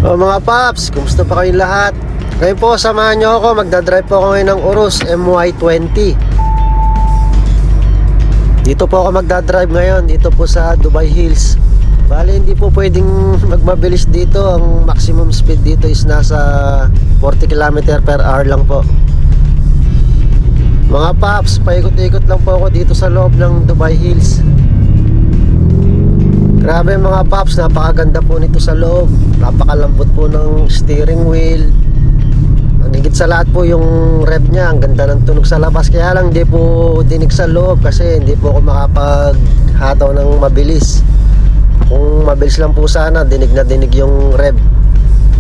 O mga paps, kumusta pa kayong lahat? Ngayon po, samahan nyo ako. Magdadrive po ako ngayon ng Urus MY20. Dito po ako magdadrive ngayon. Dito po sa Dubai Hills. Bali, hindi po pwedeng magmabilis dito. Ang maximum speed dito is nasa 40 km per hour lang po. Mga paps, paikot-ikot lang po ako dito sa loob ng Dubai Hills. Grabe mga paps, napakaganda po nito sa loob. Napakalambot po ng steering wheel. Ang higit sa lahat po yung rev niya, ang ganda ng tunog sa labas. Kaya lang hindi po dinig sa loob kasi hindi po ako makapaghataw ng mabilis. Kung mabilis lang po sana, dinig na dinig yung rev.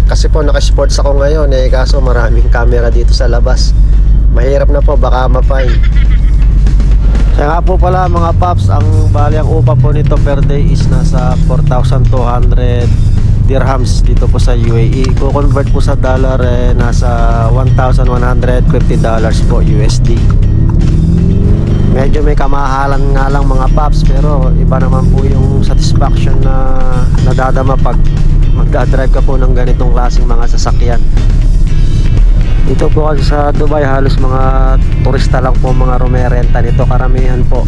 Kasi po naka-sports ako ngayon kaso maraming camera dito sa labas. Mahirap na po, baka ma-fine. Kaya nga po pala mga paps, ang bali ang upa po nito per day is nasa 4,200 dirhams dito po sa UAE. Kung convert po sa dollar nasa $1,150 po USD. Medyo may kamahalan nga lang mga paps, pero iba naman po yung satisfaction na nadadama pag magdadrive ka po ng ganitong klaseng mga sasakyan. Dito po kasi sa Dubai halos mga turista lang po mga rumerenta nito, karamihan po.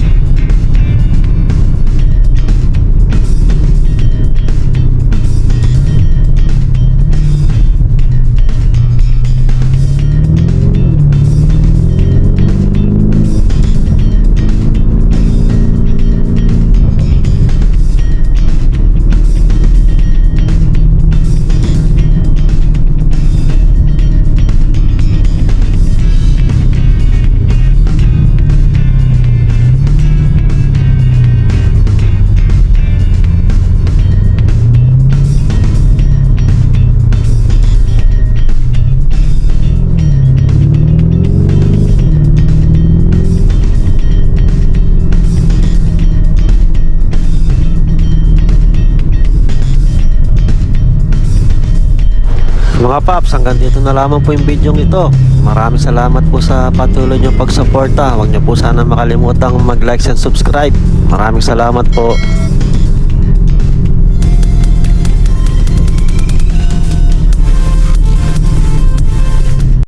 Mga paps, hanggang dito na lamang po yung video ito. Maraming salamat po sa patuloy nyo pagsuporta. Huwag nyo po sana makalimutang mag-like and subscribe. Maraming salamat po.